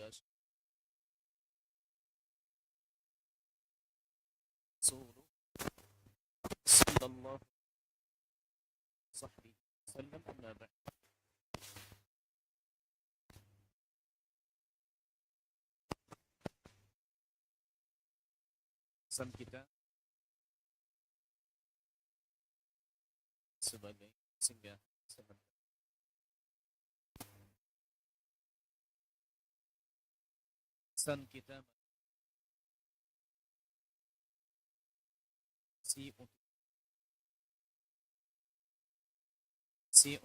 لا رسول صلى الله صحبه وسلم أما بعد. Pesan kita sebagai singgah sebentar. Pesan kita si untuk si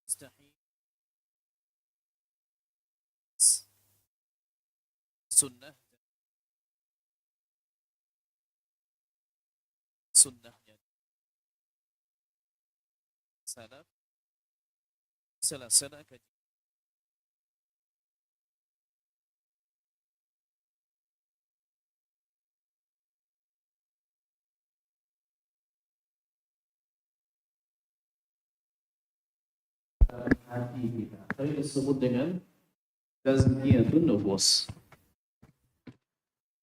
mustahil sunnahnya salaf salah kaji hati kita. Tapi disebut dengan tazkiyatun nufus.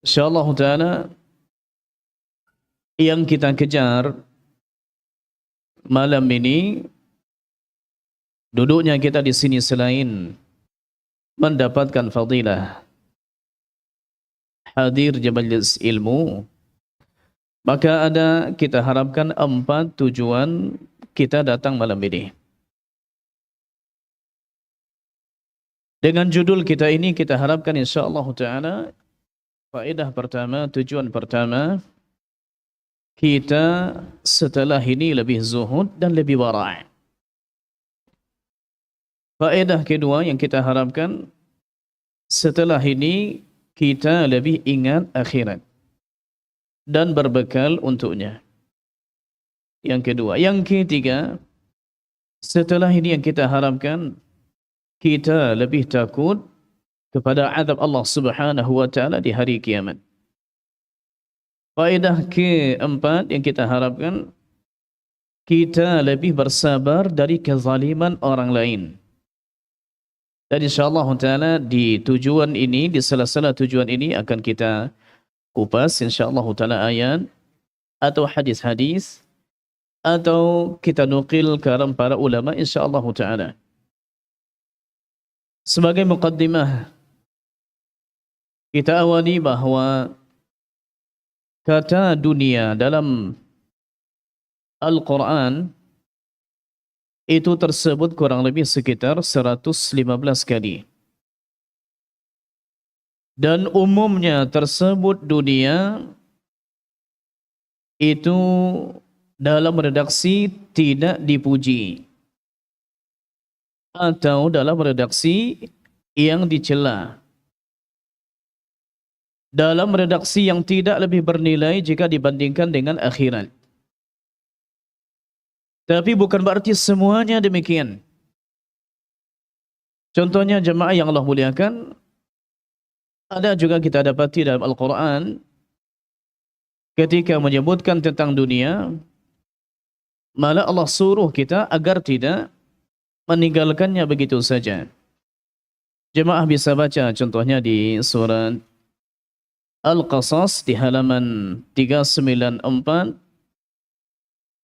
Insyaallah taala yang kita kejar malam ini, duduknya kita di sini selain mendapatkan fadilah hadir di majelis ilmu, maka ada kita harapkan 4 tujuan kita datang malam ini. Dengan judul kita ini kita harapkan insyaallah taala faedah pertama, tujuan pertama, kita setelah ini lebih zuhud dan lebih wara'. Faedah kedua yang kita harapkan setelah ini kita lebih ingat akhirat dan berbekal untuknya. Yang kedua, yang ketiga, setelah ini yang kita harapkan kita lebih takut kepada azab Allah Subhanahu wa taala di hari kiamat. Faedah keempat yang kita harapkan kita lebih bersabar dari kezaliman orang lain. Dan insyaallah taala di tujuan ini, di salah-salah tujuan ini akan kita kupas insyaallah taala ayat atau hadis-hadis atau kita nukil kalam para ulama insyaallah taala. Sebagai muqaddimah, kita awali bahawa kata dunia dalam Al-Quran itu tersebut kurang lebih sekitar 115 kali. Dan umumnya tersebut dunia itu dalam redaksi tidak dipuji, atau dalam redaksi yang dicela, dalam redaksi yang tidak lebih bernilai jika dibandingkan dengan akhirat. Tapi bukan berarti semuanya demikian. Contohnya jemaah yang Allah muliakan, ada juga kita dapati dalam Al-Quran ketika menyebutkan tentang dunia, malah Allah suruh kita agar tidak meninggalkannya begitu saja. Jemaah bisa baca contohnya di surat Al-Qasas di halaman 394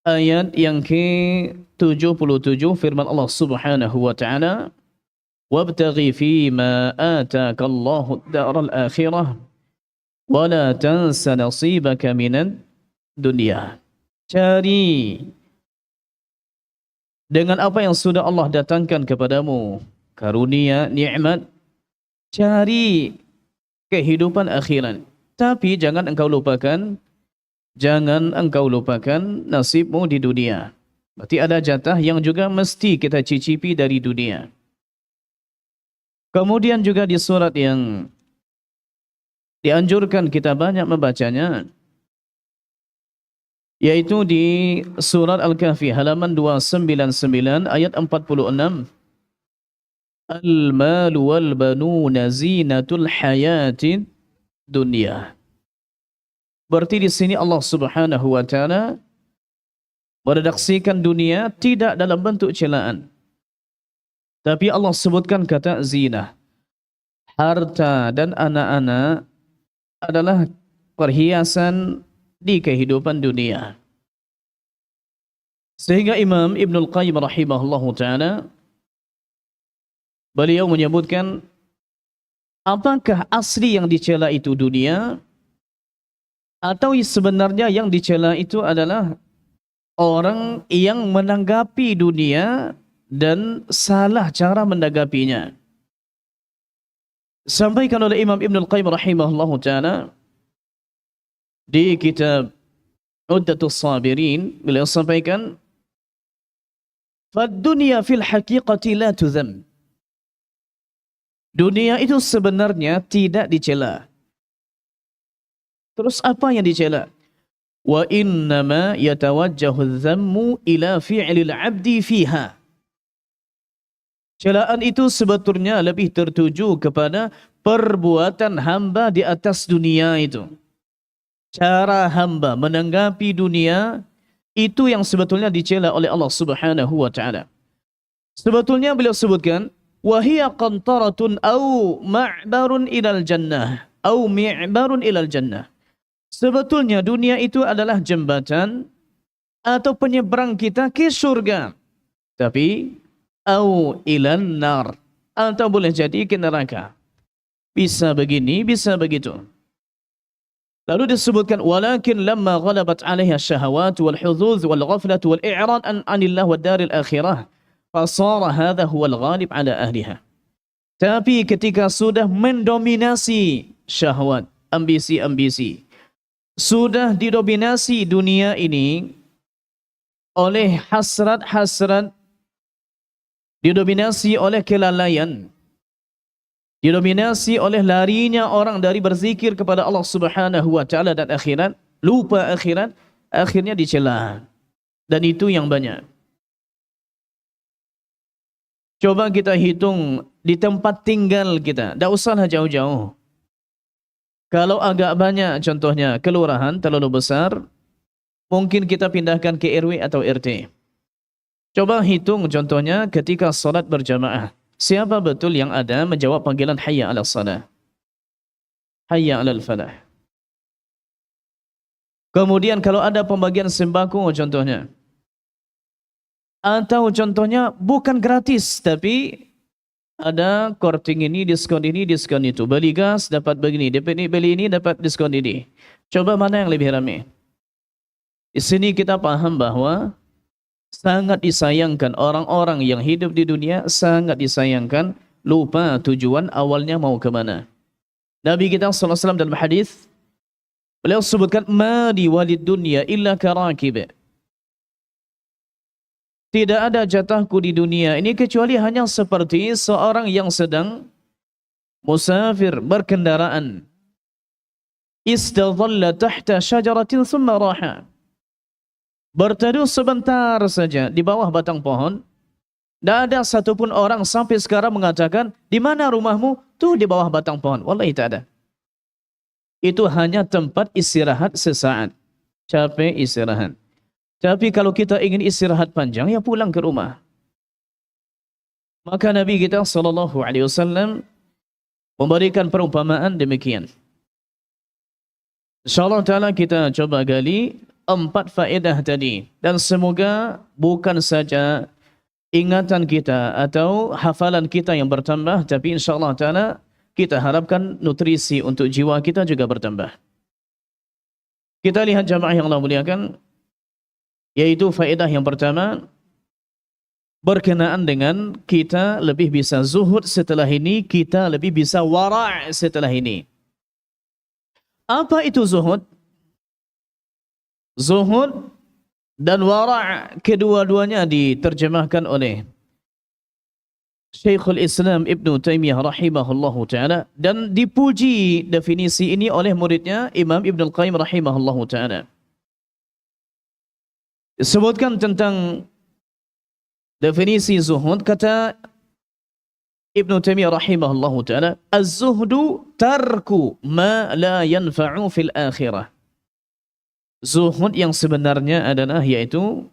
ayat yang ke-77, firman Allah Subhanahu wa taala, "Wabtaghi fima ataka Allahu ad-daral akhirah wa la tansa nasibaka minad dunya." Cari dengan apa yang sudah Allah datangkan kepadamu, karunia, nikmat, cari kehidupan akhirat. Tapi jangan engkau lupakan nasibmu di dunia. Berarti ada jatah yang juga mesti kita cicipi dari dunia. Kemudian juga di surat yang dianjurkan kita banyak membacanya, yaitu di surat Al-Kahfi halaman 299 ayat 46. Al-malu wal banuna zinatul hayatid dunia. Berarti di sini Allah Subhanahu wa taala meredaksikan dunia tidak dalam bentuk celaan. Tapi Allah sebutkan kata zinah. Harta dan anak-anak adalah perhiasan di kehidupan dunia. Sehingga Imam Ibnul Qayyim rahimahullahu ta'ala, beliau menyebutkan, apakah asli yang dicela itu dunia, atau sebenarnya yang dicela itu adalah orang yang menanggapi dunia dan salah cara menanggapinya. Sampaikan oleh Imam Ibnul Qayyim rahimahullahu ta'ala di kitab Uddatus Sabirin, beliau sampaikan, "Fad-dunya fil haqiqati la tudham." Dunia itu sebenarnya tidak dicela. Terus apa yang dicela? Wa innama yatawajjahu adh-dhammu ila fi'lil 'abdi fiha. Celaan itu sebetulnya lebih tertuju kepada perbuatan hamba di atas dunia itu. Cara hamba menanggapi dunia itu yang sebetulnya dicela oleh Allah Subhanahu wa taala. Sebetulnya beliau sebutkan, wa hiya qantaratun au ma'barun ilal jannah au mi'barun ilal jannah. Sebetulnya dunia itu adalah jembatan atau penyeberang kita ke surga. Tapi au ilan nar, atau boleh jadi ke neraka. Bisa begini, bisa begitu. Lalu disebutkan, walakin lamma ghalabat 'alaiha syahawat wal hudud wal ghaflah wal i'rad an 'anillah wad daril akhirah, fasara hadha huwal ghalib 'ala ahliha. Tapi ketika sudah mendominasi syahwat, ambisi-ambisi, sudah didominasi dunia ini oleh hasrat-hasrat, didominasi oleh kelalaian, didominasi oleh larinya orang dari berzikir kepada Allah Subhanahu wa taala dan akhirat, lupa akhirat, akhirnya dicela. Dan itu yang banyak. Coba kita hitung di tempat tinggal kita, tidak usahlah jauh-jauh. Kalau agak banyak contohnya kelurahan terlalu besar, mungkin kita pindahkan ke RW atau RT. Coba hitung contohnya ketika salat berjamaah. Siapa betul yang ada menjawab panggilan hayya 'alal salah? Hayya 'alal falah. Kemudian kalau ada pembagian sembako contohnya. Atau contohnya bukan gratis tapi ada korting ini, diskon itu. Beli gas dapat begini, beli ini dapat diskon ini. Coba mana yang lebih ramai? Di sini kita paham bahwa sangat disayangkan orang-orang yang hidup di dunia, sangat disayangkan, lupa tujuan awalnya mau ke mana. Nabi kita sallallahu alaihi wasallam dalam hadis, beliau sebutkan, ma di walid dunya illa karakib. Tidak ada jatahku di dunia ini kecuali hanya seperti seorang yang sedang musafir berkendaraan. Istadhalla tahta syajaratin thumma raha. Berteduh sebentar saja di bawah batang pohon. Tidak ada satupun orang sampai sekarang mengatakan, di mana rumahmu? Tuh di bawah batang pohon. Wallahi tak ada. Itu hanya tempat istirahat sesaat. Capek istirahat. Tapi kalau kita ingin istirahat panjang, ya pulang ke rumah. Maka Nabi kita SAW memberikan perumpamaan demikian. InsyaAllah ta'ala kita coba gali 4 faedah tadi. Dan semoga bukan saja ingatan kita atau hafalan kita yang bertambah, tapi insyaAllah ta'ala kita harapkan nutrisi untuk jiwa kita juga bertambah. Kita lihat jamaah yang Allah muliakan, yaitu faedah yang pertama, berkenaan dengan kita lebih bisa zuhud setelah ini, kita lebih bisa wara' setelah ini. Apa itu zuhud? Zuhud dan wara' kedua-duanya diterjemahkan oleh Syekhul Islam Ibn Taymiyah rahimahullahu ta'ala, dan dipuji definisi ini oleh muridnya Imam Ibn Al-Qayyim rahimahullahu ta'ala. Disebutkan tentang definisi zuhud, kata Ibnu Taimiyah rahimahullahu taala, az-zuhdu tarku ma la yanfa'u fil akhirah. Zuhud yang sebenarnya adalah yaitu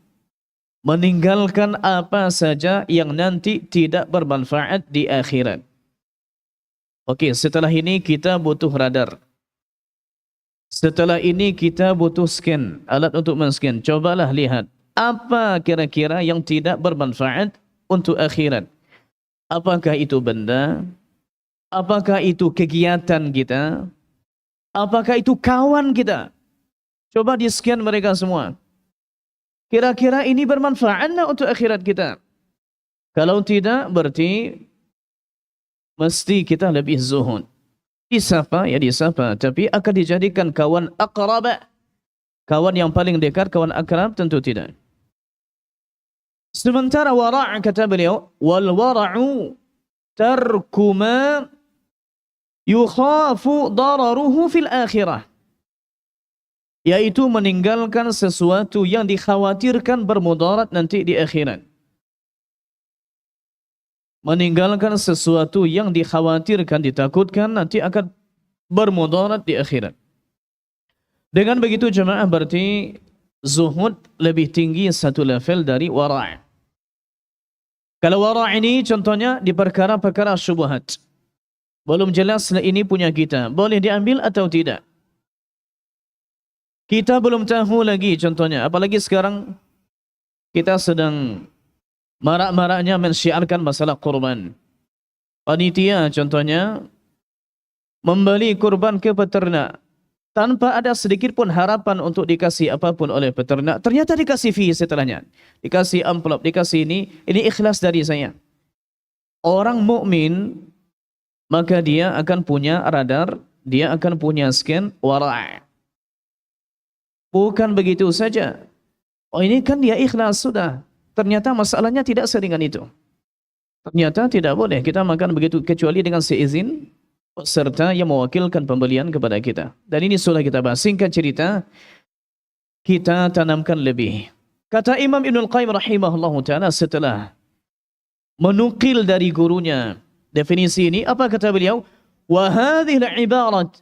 meninggalkan apa saja yang nanti tidak bermanfaat di akhirat. Oke, setelah ini kita butuh radar. Setelah ini kita butuh scan, alat untuk men-scan. Cobalah lihat apa kira-kira yang tidak bermanfaat untuk akhirat. Apakah itu benda? Apakah itu kegiatan kita? Apakah itu kawan kita? Coba di-scan mereka semua. Kira-kira ini bermanfaat untuk akhirat kita? Kalau tidak, berarti mesti kita lebih zuhud. Disapa, ya disapa. Tapi akan dijadikan kawan akrab. Kawan yang paling dekat, kawan akrab tentu tidak. Sementara wara' kata beliau, wal wara'u tarku ma yukhafu dararuhu fil akhirah. Yaitu meninggalkan sesuatu yang dikhawatirkan bermudarat nanti di akhirat. Meninggalkan sesuatu yang dikhawatirkan, ditakutkan nanti akan bermudarat di akhirat. Dengan begitu jemaah, berarti zuhud lebih tinggi satu level dari wara'. Kalau wara' ini contohnya di perkara-perkara syubhat. Belum jelas ini punya kita, boleh diambil atau tidak. Kita belum tahu lagi contohnya, apalagi sekarang kita sedang marak-maraknya mensyiarkan masalah kurban. Panitia contohnya membeli kurban ke peternak tanpa ada sedikit pun harapan untuk dikasih apapun oleh peternak. Ternyata dikasih fee setelahnya. Dikasih amplop, dikasih ini ikhlas dari saya. Orang mukmin maka dia akan punya radar, dia akan punya scan wara'. Bukan begitu saja. Oh, ini kan dia ikhlas sudah. Ternyata masalahnya tidak seringan itu. Ternyata tidak boleh kita makan begitu kecuali dengan seizin peserta yang mewakilkan pembelian kepada kita. Dan ini sudah kita bahas. Singkat cerita, kita tanamkan lebih. Kata Imam Ibnul Qayyim rahimahullahu ta'ala setelah menukil dari gurunya definisi ini, apa kata beliau? Wa hadhihi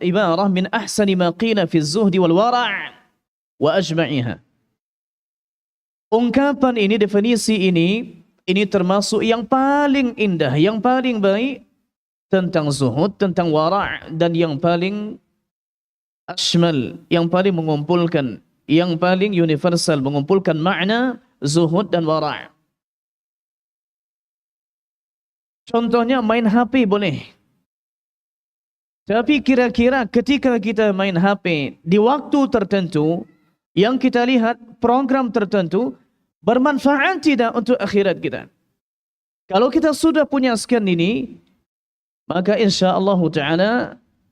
ibarah min ahsani ma qila fi az-zuhdi wal wara' wa ajma'iha. Ungkapan ini, definisi ini termasuk yang paling indah, yang paling baik tentang zuhud, tentang wara' dan yang paling ashmal, yang paling mengumpulkan, yang paling universal, mengumpulkan makna zuhud dan wara'. Contohnya main HP boleh. Tapi kira-kira ketika kita main HP di waktu tertentu, yang kita lihat program tertentu bermanfaat tidak untuk akhirat kita. Kalau kita sudah punya scan ini, maka insya-Allah ta'ala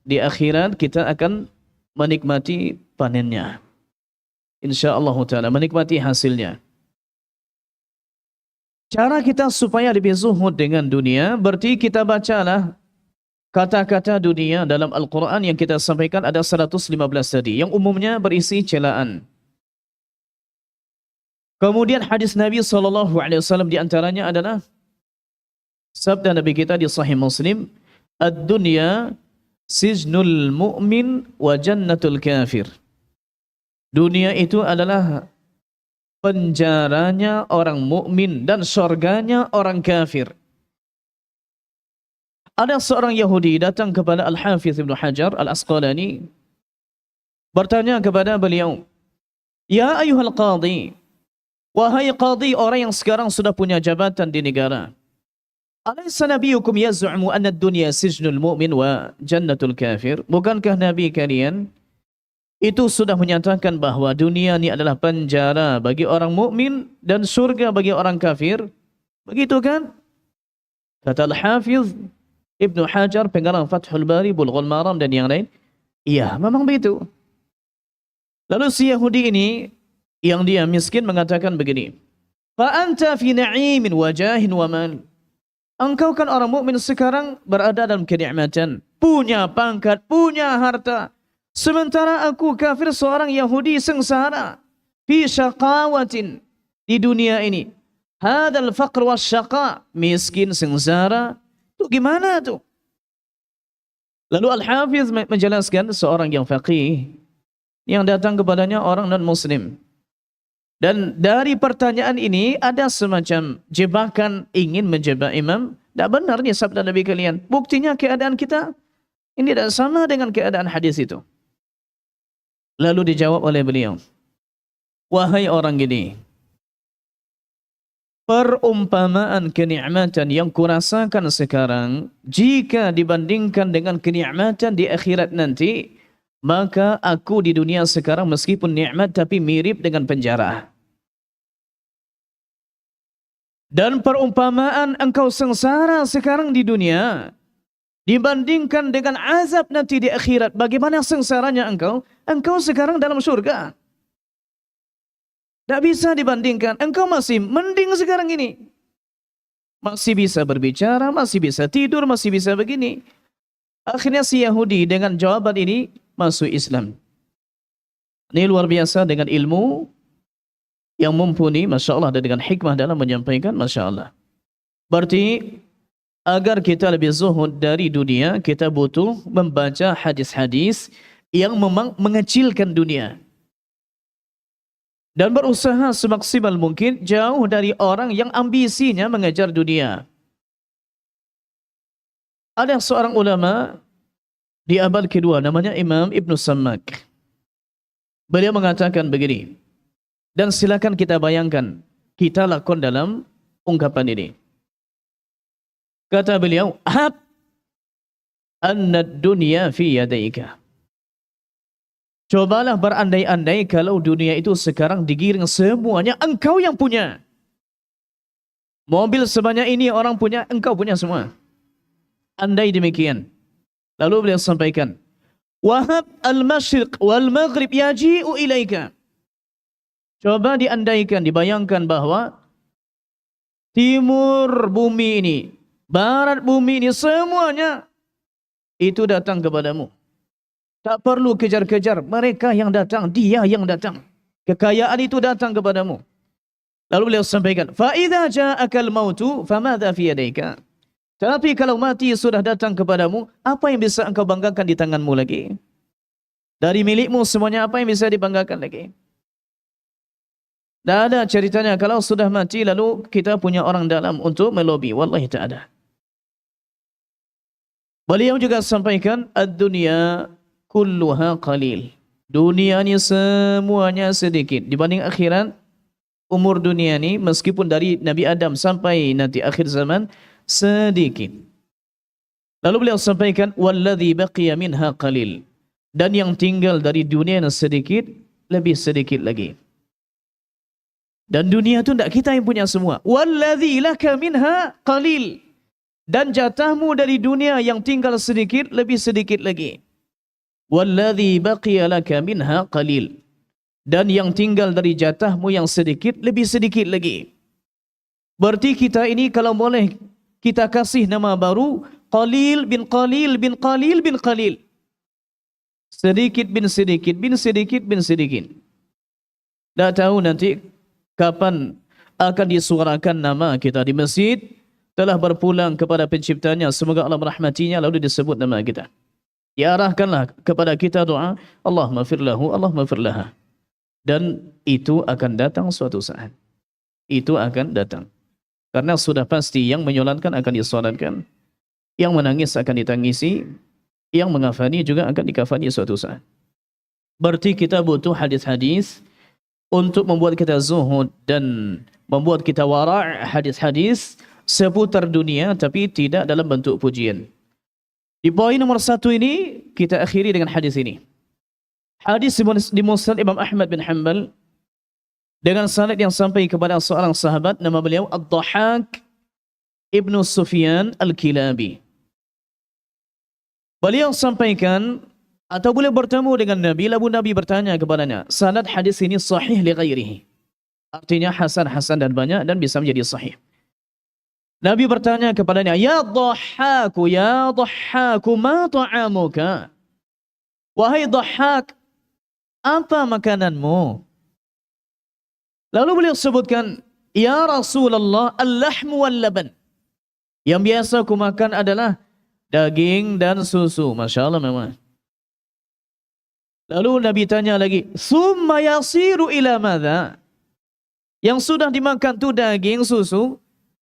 di akhirat kita akan menikmati panennya. Insya-Allah ta'ala menikmati hasilnya. Cara kita supaya lebih zuhud dengan dunia, berarti kita bacalah kata-kata dunia dalam Al-Quran yang kita sampaikan ada 115 tadi, yang umumnya berisi celaan. Kemudian hadis Nabi SAW di antaranya adalah sabda Nabi kita di Sahih Muslim, ad-dunya sijnul mu'min wa jannatul kafir. Dunia itu adalah penjaranya orang mukmin dan surganya orang kafir. Ada seorang Yahudi datang kepada Al-Hafiz Ibn Hajar Al-Asqalani, bertanya kepada beliau, "Ya ayuhal qadhi, wahai qadhi, orang yang sekarang sudah punya jabatan di negara, alaysa nabiyukum yaz'umu anna ad-dunya sijnul mu'min wa jannatul kafir?" Bukankah nabi kalian itu sudah menyatakan bahwa dunia ini adalah penjara bagi orang mukmin dan surga bagi orang kafir? Begitu kan? Kata Al-Hafiz Ibnu Hajar, pengarang Fathul Bari, Bulughul Maram dan yang lain, iya, memang begitu. Lalu si Yahudi ini yang dia miskin mengatakan begini, fa anta fi na'imin wa jahin wa mal. Engkau kan orang mukmin sekarang berada dalam kenikmatan, punya pangkat, punya harta. Sementara aku kafir, seorang Yahudi sengsara, fi syaqawatin, di dunia ini. Hadzal faqr wasyaqa, miskin, sengsara, Itu gimana tuh? Lalu Al-Hafiz menjelaskan seorang yang faqih yang datang kepadanya orang non-muslim. Dan dari pertanyaan ini ada semacam jebakan ingin menjebak imam. Tak benar ni sabda Nabi kalian. Buktinya keadaan kita ini tidak sama dengan keadaan hadis itu. Lalu dijawab oleh beliau, wahai orang ini, perumpamaan kenikmatan yang kurasakan sekarang jika dibandingkan dengan kenikmatan di akhirat nanti, maka aku di dunia sekarang meskipun nikmat tapi mirip dengan penjara. Dan perumpamaan engkau sengsara sekarang di dunia dibandingkan dengan azab nanti di akhirat, bagaimana sengsaranya engkau? Engkau sekarang dalam surga. Tak bisa dibandingkan. Engkau masih mending sekarang ini. Masih bisa berbicara, masih bisa tidur, masih bisa begini. Akhirnya si Yahudi dengan jawaban ini masuk Islam. Ini luar biasa dengan ilmu yang mumpuni, Masya Allah, dan dengan hikmah dalam menyampaikan, Masya Allah. Berarti agar kita lebih zuhud dari dunia, kita butuh membaca hadis-hadis yang memang mengecilkan dunia. Dan berusaha semaksimal mungkin jauh dari orang yang ambisinya mengejar dunia. Ada seorang ulama di abad kedua, namanya Imam Ibn Sammak. Beliau mengatakan begini, dan silakan kita bayangkan, kita lakukan dalam ungkapan ini. Kata beliau, hab anna dunya fi yadaika. Cobalah berandai-andai kalau dunia itu sekarang digiring semuanya engkau yang punya. Mobil sebanyak ini orang punya, engkau punya semua. Andai demikian. Lalu beliau sampaikan, wahab al-masyriq wal-maghrib yaji'u ilaika. Coba diandaikan, dibayangkan bahwa timur bumi ini, barat bumi ini, semuanya itu datang kepadamu. Tak perlu kejar-kejar, mereka yang datang, dia yang datang. Kekayaan itu datang kepadamu. Lalu beliau sampaikan, فَإِذَا جَاءَكَ الْمَوْتُ فَمَاذَا فِي يَدَيْكَ. Tapi kalau mati sudah datang kepadamu, apa yang bisa engkau banggakan di tanganmu lagi? Dari milikmu semuanya, apa yang bisa dibanggakan lagi? Tak ada ceritanya kalau sudah mati lalu kita punya orang dalam untuk melobi. Wallahi tak ada. Beliau juga sampaikan, ad-dunya kulluha qalil. Dunia ni semuanya sedikit. Dibanding akhirat, umur dunia ni meskipun dari Nabi Adam sampai nanti akhir zaman, sedikit. Lalu beliau sampaikan, walladhi baqiya minha qalil. Dan yang tinggal dari dunia yang sedikit, lebih sedikit lagi. Dan dunia itu tidak kita yang punya semua. Walladhi laka minha qalil. Dan jatahmu dari dunia yang tinggal sedikit, lebih sedikit lagi. Walladhi baqiya laka minha qalil. Dan yang tinggal dari jatahmu yang sedikit, lebih sedikit lagi. Berarti kita ini kalau boleh kita kasih nama baru, qalil bin qalil bin qalil bin qalil. Sedikit bin sedikit bin sedikit bin sedikit. Tak tahu nanti kapan akan disuarakan nama kita di masjid, telah berpulang kepada penciptanya, semoga Allah merahmatinya, lalu disebut nama kita. Diarahkanlah kepada kita doa, Allahumma fir lahu, Allahumma fir laha. Dan itu akan datang suatu saat. Itu akan datang. Karena sudah pasti yang menyolatkan akan disolatkan, yang menangis akan ditangisi, yang mengafani juga akan dikafani suatu saat. Berarti kita butuh hadis-hadis untuk membuat kita zuhud dan membuat kita wara' hadis-hadis seputar dunia tapi tidak dalam bentuk pujian. Di poin nomor 1 ini kita akhiri dengan hadis ini. Hadis di Musnad Imam Ahmad bin Hanbal dengan sanad yang sampai kepada seorang sahabat nama beliau Ad-Dhahhak Ibnu Sufyan Al-Kilabi. Beliau sampaikan atau boleh bertemu dengan Nabi, lalu Nabi bertanya kepadanya, sanad hadis ini sahih li ghairihi. Artinya hasan dan banyak dan bisa menjadi sahih. Nabi bertanya kepadanya, ya Dhahhaku, ma ta'amuka? Wahai Dhahhak, apa makananmu? Lalu beliau sebutkan, ya Rasulullah, al-lahmu wal-laban. Yang biasa aku makan adalah daging dan susu. Masya Allah memang. Lalu Nabi tanya lagi, summa yasiru ila madza? Yang sudah dimakan tu daging, susu,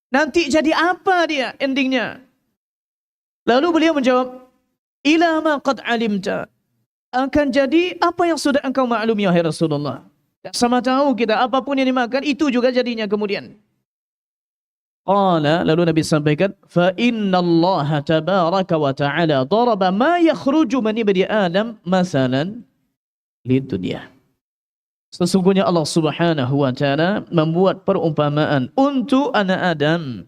nanti jadi apa dia endingnya? Lalu beliau menjawab, ila ma qad alimta. Akan jadi apa yang sudah engkau maklumi, wahai Rasulullah. Sama tahu kita, apapun yang dimakan, itu juga jadinya kemudian. Qala, lalu Nabi sampaikan, fa inna Allah tabaraka wa ta'ala daraba ma yakhruju min ibni Adam masalan lid dunia. Sesungguhnya Allah Subhanahu wa ta'ala membuat perumpamaan untuk anak Adam.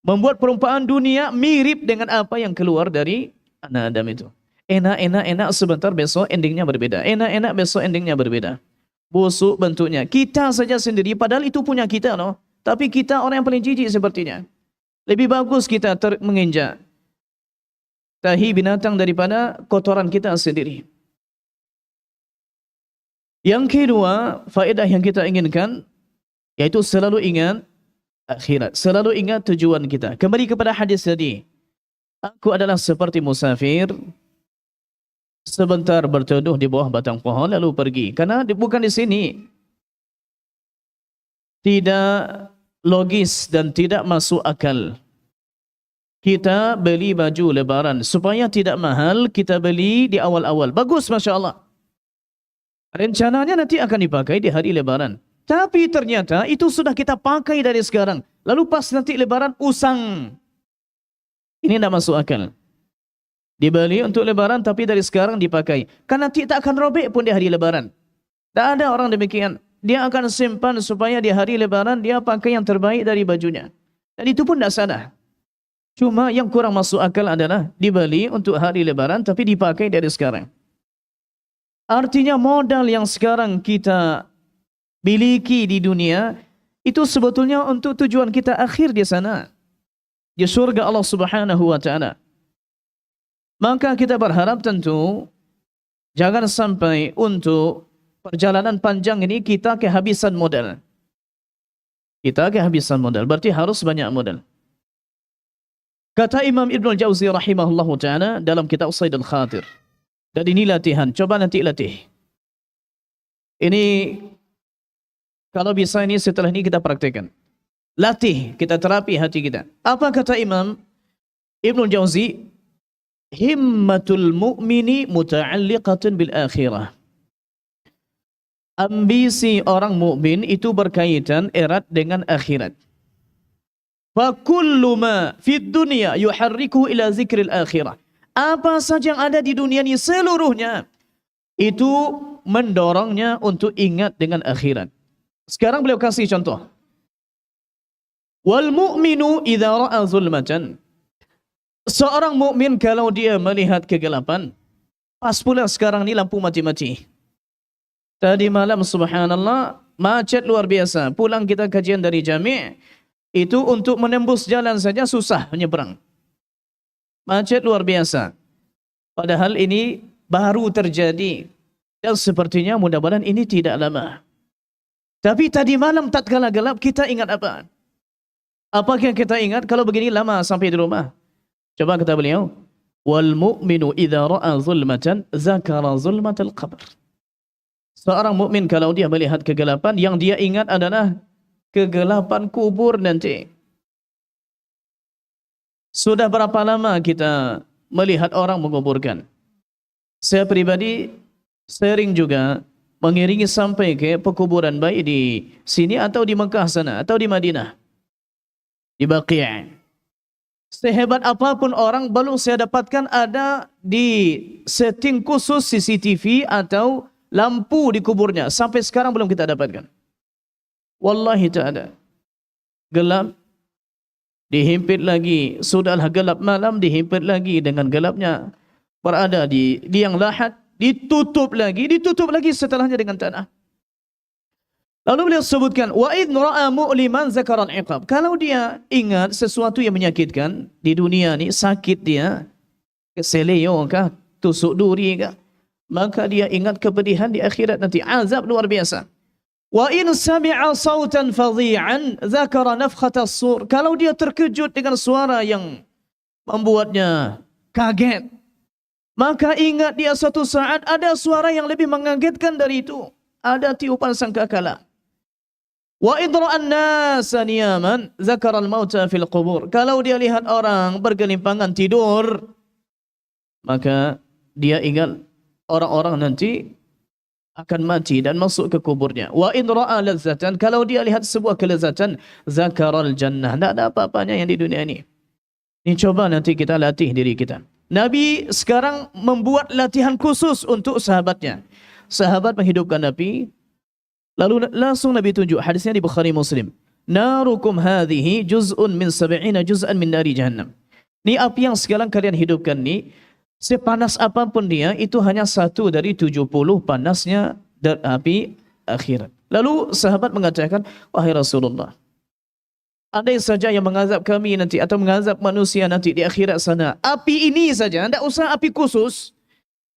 Membuat perumpamaan dunia mirip dengan apa yang keluar dari anak Adam itu. Enak sebentar, besok endingnya berbeda. Enak besok endingnya berbeda. Busuk bentuknya. Kita saja sendiri, padahal itu punya kita, no? Tapi kita orang yang paling jijik sepertinya. Lebih bagus kita menginjak tahi binatang daripada kotoran kita sendiri. Yang kedua, faedah yang kita inginkan, yaitu selalu ingat akhirat. Selalu ingat tujuan kita. Kembali kepada hadis tadi. Aku adalah seperti musafir, sebentar berteduh di bawah batang pohon lalu pergi. Karena bukan di sini. Tidak logis dan tidak masuk akal. Kita beli baju lebaran. Supaya tidak mahal, kita beli di awal-awal. Bagus, Masya Allah. Rencananya nanti akan dipakai di hari lebaran. Tapi ternyata itu sudah kita pakai dari sekarang. Lalu pas nanti lebaran usang. Ini tidak masuk akal. Dibeli untuk lebaran tapi dari sekarang dipakai. Kan nanti tak akan robek pun di hari lebaran. Tak ada orang demikian. Dia akan simpan supaya di hari lebaran dia pakai yang terbaik dari bajunya. Dan itu pun tidak salah. Cuma yang kurang masuk akal adalah dibeli untuk hari lebaran tapi dipakai dari sekarang. Artinya modal yang sekarang kita miliki di dunia itu sebetulnya untuk tujuan kita akhir di sana, di surga Allah Subhanahu wa ta'ala. Maka kita berharap tentu jangan sampai untuk perjalanan panjang ini kita kehabisan modal. Kita kehabisan modal, berarti harus banyak modal. Kata Imam Ibn Al-Jawzi rahimahullahu ta'ala dalam kitab Saidul Khatir. Dan ini latihan, coba nanti latih. Ini, kalau bisa ini setelah ini kita praktekkan. Latih, kita terapi hati kita. Apa kata Imam Ibnul Jauzi? Himmatul mu'mini muta'alliqatun bil akhirah. Ambisi orang mukmin itu berkaitan erat dengan akhirat. Fa kullu ma fid dunya yuharrikuhu ila zikril akhirah. Apa saja yang ada di dunia ini seluruhnya itu mendorongnya untuk ingat dengan akhirat. Sekarang beliau kasih contoh. Wal mu'minu idza ra'a zulmatan. Seorang mukmin kalau dia melihat kegelapan, pas pula sekarang ni lampu mati-mati. Tadi malam subhanallah macet luar biasa. Pulang kita kajian dari jami' itu untuk menembus jalan saja susah menyeberang. Macet luar biasa. Padahal ini baru terjadi. Dan sepertinya mudah-mudahan ini tidak lama. Tapi tadi malam tatkala gelap kita ingat apa? Apa yang kita ingat kalau begini lama sampai di rumah? Coba kata beliau. Wal mu'minu idza ra'a zulmatan zakara zulmatal qabr. Seorang mukmin kalau dia melihat kegelapan yang dia ingat adalah kegelapan kubur nanti. Sudah berapa lama kita melihat orang menguburkan? Saya pribadi sering juga mengiringi sampai ke pekuburan baik di sini atau di Mekah sana atau di Madinah. Di Baqi'. Sehebat apapun orang belum saya dapatkan ada di setting khusus CCTV atau lampu di kuburnya. Sampai sekarang belum kita dapatkan. Wallahi tak ada. Gelap. Dihimpit lagi, sudahlah gelap malam, dihimpit lagi dengan gelapnya. Berada di liang lahat, ditutup lagi setelahnya dengan tanah. Lalu beliau sebutkan, wa idh ra'a mu'liman zakaran iqab. Kalau dia ingat sesuatu yang menyakitkan di dunia ni, sakit dia, keseleo kah, tusuk duri kah, maka dia ingat kepedihan di akhirat nanti, azab luar biasa. Wa in sami'a sautan fadhi'an dzakara nafkhatas sur. Kalau dia terkejut dengan suara yang membuatnya kaget, maka ingat dia suatu saat ada suara yang lebih mengagetkan dari itu. Ada tiupan sangkakala. Wa idra'an nasa niyaman dzakara al-mauta fil qubur. Kalau dia lihat orang bergelimpangan tidur, maka dia ingat orang-orang nanti akan mati dan masuk ke kuburnya. Wa in ra'a ladzatan, kalau dia lihat sebuah kelezatan, zakaral jannah. Tak ada apa-apanya yang di dunia ini. Ini coba nanti kita latih diri kita. Nabi sekarang membuat latihan khusus untuk sahabatnya. Sahabat menghidupkan Nabi, lalu langsung Nabi tunjuk, hadisnya di Bukhari Muslim. Narukum hadhihi juz'un min 70 juz'an min nari jahannam. Ni api yang sekarang kalian hidupkan ni, sepanas apapun dia, itu hanya 1 dari 70 panasnya dari api akhirat. Lalu sahabat mengatakan, wahai Rasulullah, andai saja yang mengazab kami nanti atau mengazab manusia nanti di akhirat sana, api ini saja, tidak usah api khusus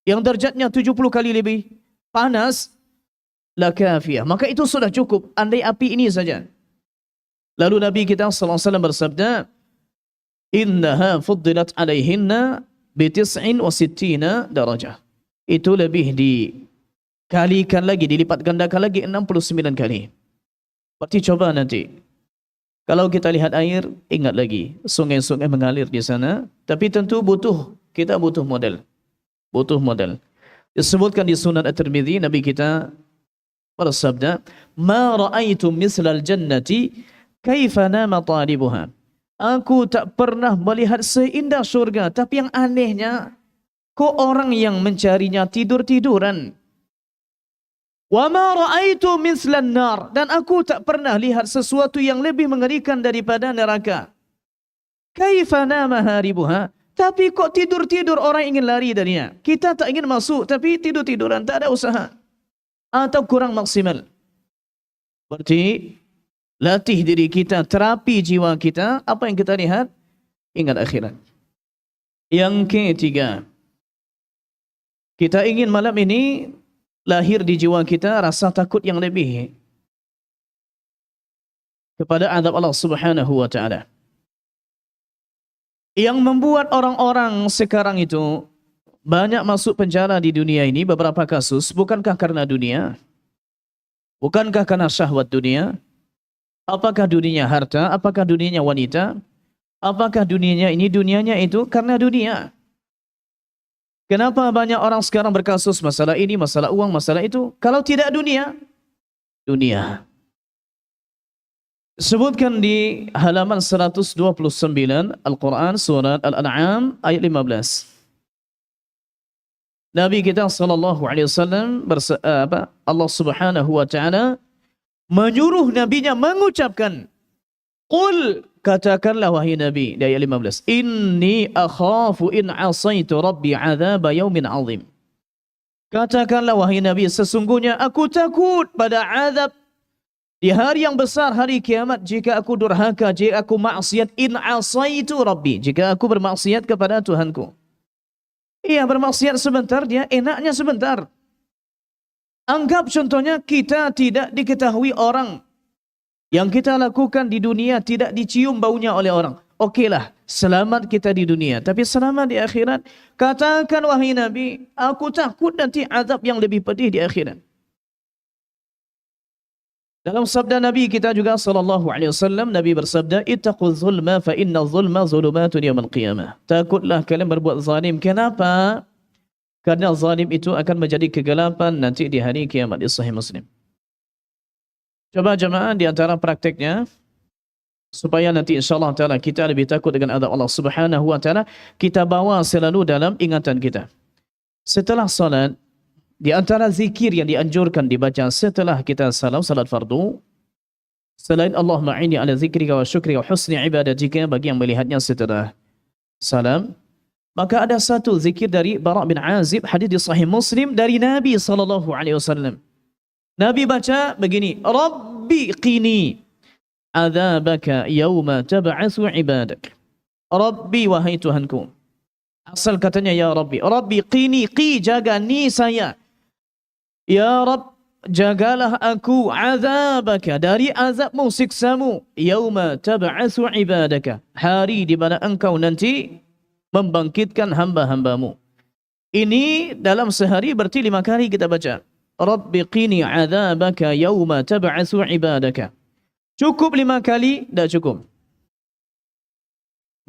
yang derajatnya 70 kali lebih panas, la kafiyah. Maka itu sudah cukup, andai api ini saja. Lalu Nabi kita sallallahu alaihi wasallam bersabda, innaha fuddilat alaihinna bitis'in wa sittina darajah. Itu lebih dikalikan lagi, dilipat gandakan lagi 69 kali. Berarti coba nanti, kalau kita lihat air, ingat lagi, sungai-sungai mengalir di sana, tapi tentu kita butuh model. Butuh model. Disebutkan di Sunan At-Tirmidzi, Nabi kita bersabda, ma ra'aitu mislal jannati kaifa nama talibuha. Aku tak pernah melihat seindah surga, tapi yang anehnya, kok orang yang mencarinya tidur-tiduran. Wa ma ra'aitu mislan nar, dan aku tak pernah lihat sesuatu yang lebih mengerikan daripada neraka. Kaifa nama haribuha, tapi kok tidur-tidur orang ingin lari darinya. Kita tak ingin masuk, tapi tidur-tiduran, tak ada usaha. Atau kurang maksimal. Berarti latih diri kita, terapi jiwa kita. Apa yang kita lihat? Ingat akhirat. Yang ketiga, kita ingin malam ini lahir di jiwa kita rasa takut yang lebih kepada azab Allah Subhanahu wa taala. Yang membuat orang-orang sekarang itu banyak masuk penjara di dunia ini, beberapa kasus, bukankah karena dunia? Bukankah karena syahwat dunia? Apakah dunianya harta? Apakah dunianya wanita? Apakah dunianya ini, dunianya itu? Karena dunia. Kenapa banyak orang sekarang berkasus masalah ini, masalah uang, masalah itu? Kalau tidak dunia, dunia. Sebutkan di halaman 129 Al-Quran, surat Al-An'am, ayat 15. Nabi kita sallallahu alaihi wasallam Allah Subhanahu wa taala menyuruh nabinya mengucapkan, qul, katakanlah wahai nabi, di ayat 15, inni akhafu in asaitu rabbi adzab yaumin azim. Katakanlah wahai nabi, sesungguhnya aku takut pada azab di hari yang besar, hari kiamat, jika aku durhaka, jika aku maksiat, in asaitu rabbi, jika aku bermaksiat kepada Tuhanku. Ia bermaksiat sebentar, dia enaknya sebentar. Anggap contohnya kita tidak diketahui orang. Yang kita lakukan di dunia tidak dicium baunya oleh orang. Okeylah, selamat kita di dunia, tapi selamat di akhirat. Katakan wahai Nabi, aku takut nanti azab yang lebih pedih di akhirat. Dalam sabda Nabi kita juga sallallahu alaihi wasallam, Nabi bersabda, ittaquz zulma fa inna zulma zulumatun yaumil qiyamah. Takutlah kalian berbuat zalim. Kenapa? Karena zalim itu akan menjadi kegelapan nanti di hari kiamat, di Sahih Muslim. Coba jemaah, di antara prakteknya supaya nanti insyaallah taala kita lebih takut dengan azab Allah Subhanahu wa taala, kita bawa selalu dalam ingatan kita. Setelah salat, di antara zikir yang dianjurkan dibaca setelah kita salat fardu, selain Allah ma'ini ala zikrika wa syukrika wa husni ibadatika, bagi yang melihatnya setelah salam, maka ada satu zikir dari Bara' bin Azib, hadis di Sahih Muslim dari Nabi sallallahu alaihi wasallam. Nabi baca begini, Rabbi qini adzabaka yauma tab'atsu ibadak. Rabbi, wahai Tuhanku. Asal katanya ya Rabbi. Rabbi qini, qi, jaga, ni saya. Ya Rabb, jagalah aku azabaka, dari azabmu, siksamu, yauma tab'atsu ibadaka, hari di mana engkau nanti membangkitkan hamba-hambamu. Ini dalam sehari berarti 5 kali kita baca. Rabbi qini azabaka yauma tab'atsu ibadaka. Cukup 5 kali? Tak cukup.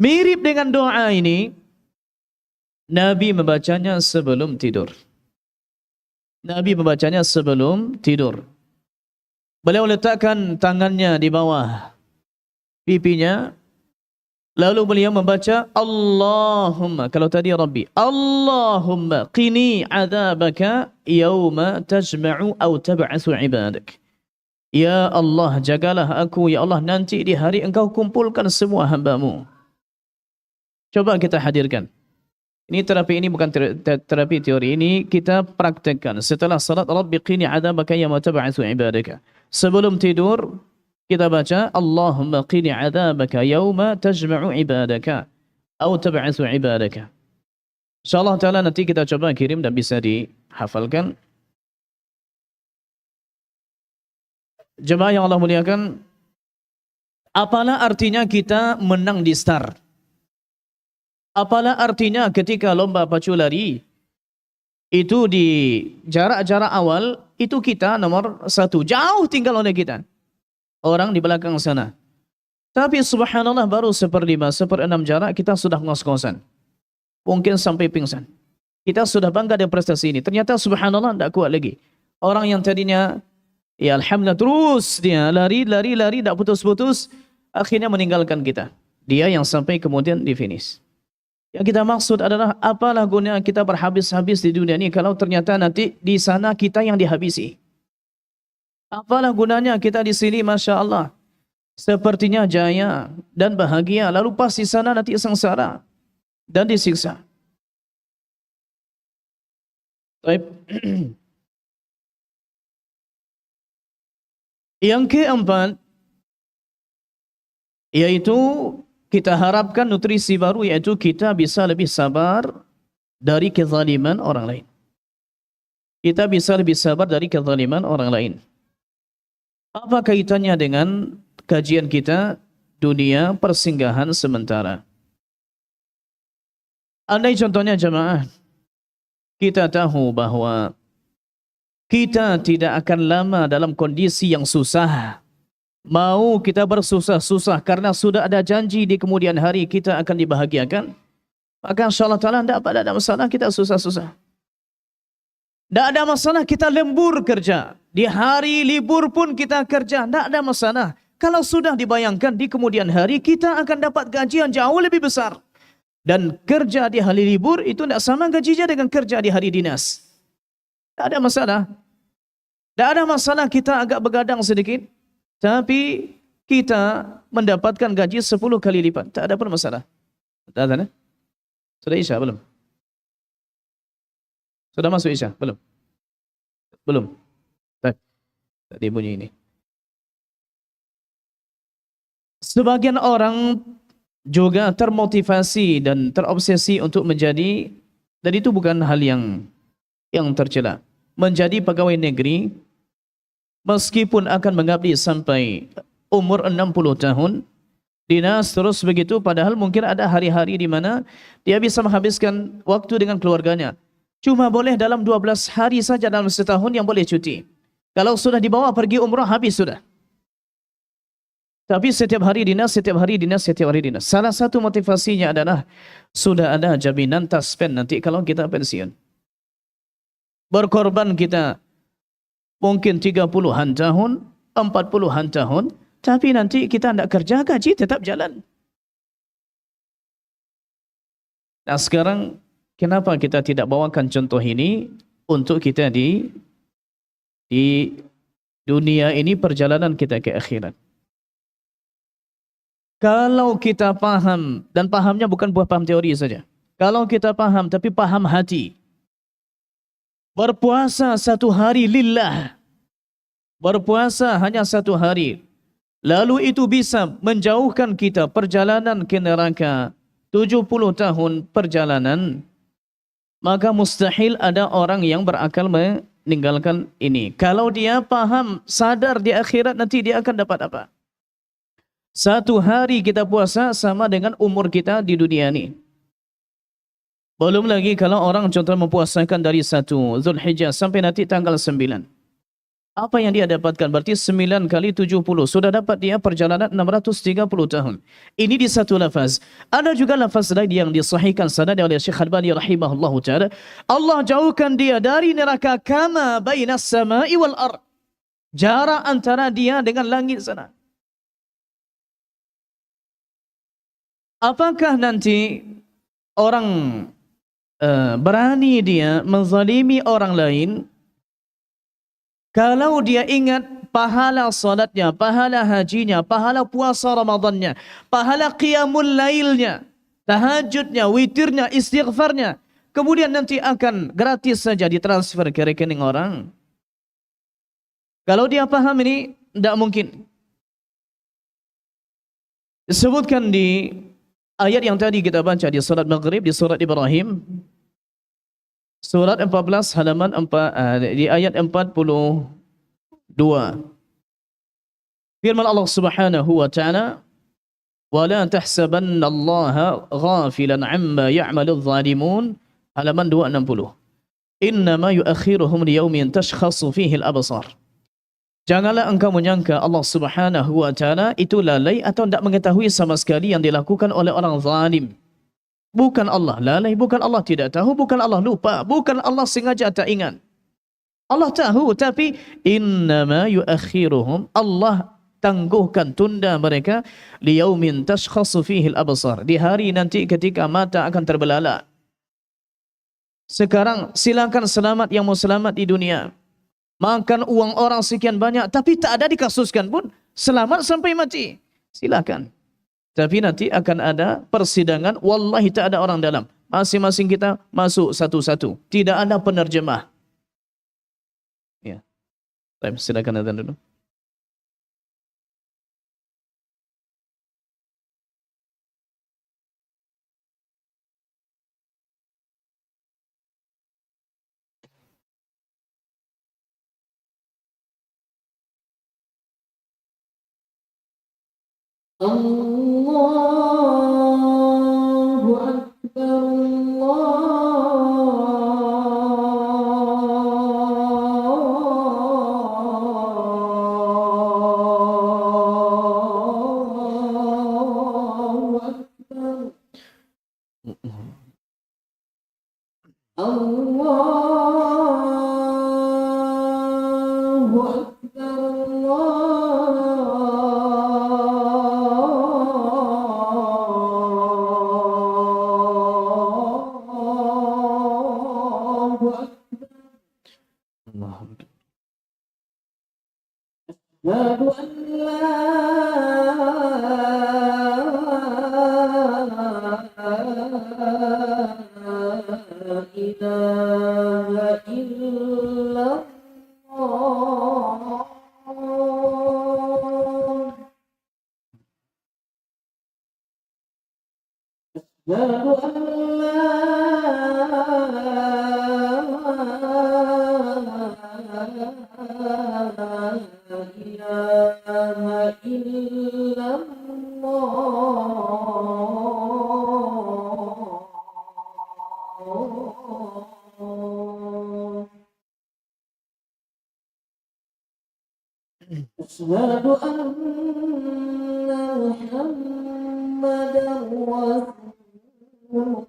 Mirip dengan doa ini, Nabi membacanya sebelum tidur. Nabi membacanya sebelum tidur. Beliau letakkan tangannya di bawah pipinya, lalu beliau membaca Allahumma, kalau tadi Rabbi, Allahumma qini adzabaka yauma tajma'u atau tab'atsu ibadak. Ya Allah, jagalah aku, ya Allah, nanti di hari engkau kumpulkan semua hambamu. Coba kita hadirkan. Ini terapi, ini bukan terapi teori, ini kita praktekkan. Setelah salat, Rabbi qini adzabaka yauma tab'atsu ibadaka. Sebelum tidur kita baca Allahumma qini adzabaka yauma tajma'u ibadaka atau tab'atsu ibadaka. Insyaallah taala nanti kita coba kirim dan bisa dihafalkan. Jemaah yang Allah muliakan, apalah artinya kita menang di start? Apalah artinya ketika lomba pacu lari itu di jarak-jarak awal itu kita nomor 1, jauh tinggal oleh kita, orang di belakang sana. Tapi subhanallah baru 1/5, 1/6 jarak kita sudah ngos-ngosan, mungkin sampai pingsan. Kita sudah bangga dengan prestasi ini, ternyata subhanallah tidak kuat lagi. Orang yang tadinya ya alhamdulillah terus dia lari tidak putus-putus, akhirnya meninggalkan kita. Dia yang sampai kemudian di finish. Yang kita maksud adalah apalah guna kita berhabis-habis di dunia ini kalau ternyata nanti di sana kita yang dihabisi. Apalah gunanya kita di sini Masya Allah sepertinya jaya dan bahagia, lalu pas di sana nanti sengsara dan disiksa. Baik. Yang keempat, yaitu kita harapkan nutrisi baru, yaitu kita bisa lebih sabar dari kezaliman orang lain. Kita bisa lebih sabar dari kezaliman orang lain. Apa kaitannya dengan kajian kita dunia persinggahan sementara? Andai contohnya jemaah, kita tahu bahwa kita tidak akan lama dalam kondisi yang susah. Mau kita bersusah-susah karena sudah ada janji di kemudian hari kita akan dibahagiakan, maka insyaAllah ta'ala tidak ada masalah kita susah-susah. Tidak ada masalah kita lembur kerja. Di hari libur pun kita kerja, tidak ada masalah. Kalau sudah dibayangkan di kemudian hari kita akan dapat gaji yang jauh lebih besar. Dan kerja di hari libur itu tidak sama gajinya dengan kerja di hari dinas. Tidak ada masalah. Tidak ada masalah kita agak begadang sedikit, tapi kita mendapatkan gaji 10 kali lipat. Tak ada pun masalah. Sudah Isya belum? Sudah masuk Isya belum? Belum. Tadi bunyi ini. Sebagian orang juga termotivasi dan terobsesi untuk menjadi, dan itu bukan hal yang tercela, menjadi pegawai negeri meskipun akan mengabdi sampai umur 60 tahun, dinas terus begitu, padahal mungkin ada hari-hari di mana dia bisa menghabiskan waktu dengan keluarganya. Cuma boleh dalam 12 hari saja dalam setahun yang boleh cuti. Kalau sudah dibawa pergi umrah, habis sudah. Tapi setiap hari dinas, setiap hari dinas, setiap hari dinas. Salah satu motivasinya adalah sudah ada jaminan taspen nanti kalau kita pensiun. Berkorban kita mungkin 30-an tahun, 40-an tahun, tapi nanti kita tidak kerja, gaji tetap jalan. Nah sekarang, kenapa kita tidak bawakan contoh ini untuk kita di dunia ini, perjalanan kita ke akhirat. Kalau kita paham, dan pahamnya bukan buah paham teori saja. Kalau kita paham, tapi paham hati. Berpuasa 1 hari lillah. Berpuasa hanya 1 hari. Lalu itu bisa menjauhkan kita perjalanan ke neraka 70 tahun perjalanan. Maka mustahil ada orang yang berakal meninggalkan ini. Kalau dia paham, sadar di akhirat nanti dia akan dapat apa? Satu hari kita puasa sama dengan umur kita di dunia ini. Belum lagi kalau orang contoh mempuasakan dari 1 Zulhijjah sampai nanti tanggal 9. Apa yang dia dapatkan? Berarti 9 kali 70. Sudah dapat dia perjalanan 630 tahun. Ini di satu lafaz. Ada juga lafaz lain yang disahihkan sanad oleh Syekh Albani rahimahullahu taala. Allah jauhkan dia dari neraka kama bainas sama'i wal ard. Jarak antara dia dengan langit sana. Apakah nanti orang berani dia menzalimi orang lain kalau dia ingat pahala salatnya, pahala hajinya, pahala puasa Ramadannya, pahala qiyamul lailnya, tahajudnya, witirnya, istighfarnya, kemudian nanti akan gratis saja ditransfer ke rekening orang? Kalau dia paham ini, tidak mungkin. Disebutkan di ayat yang tadi kita baca di surat Maghrib, di surat Ibrahim, surat 14 halaman 4, di ayat 42. Firman Allah Subhanahu wa taala, "Wa la tahsabanna Allaha ghafilan 'amma ya'maludz zalimun." Halaman 260. "Innama yu'akhiruhum liyaumin tashkhasu fihi al-absar." Janganlah engkau menyangka Allah Subhanahu wa taala itu lalai atau tidak mengetahui sama sekali yang dilakukan oleh orang zalim. Bukan Allah lalai, bukan Allah tidak tahu, bukan Allah lupa, bukan Allah sengaja tak ingat. Allah tahu, tapi innama yuakhiruhum, Allah tangguhkan, tunda mereka liyaumin tashkhasu fihi al-absar, di hari nanti ketika mata akan terbelalak. Sekarang silakan selamat yang mau selamat di dunia. Makan uang orang sekian banyak tapi tak ada dikasuskan pun, selamat sampai mati. Silakan. Tapi nanti akan ada persidangan, wallahi tak ada orang dalam. Masing-masing kita masuk satu-satu. Tidak ada penerjemah. Ya. Silakan azan dulu. Allahu Akbar, Allahu Akbar. Allahu Akbar, Asyhadu an la ilaha illallah. Asyhadu an la ilaha illallah. Asyhadu anna Muhammadan Rasulullah.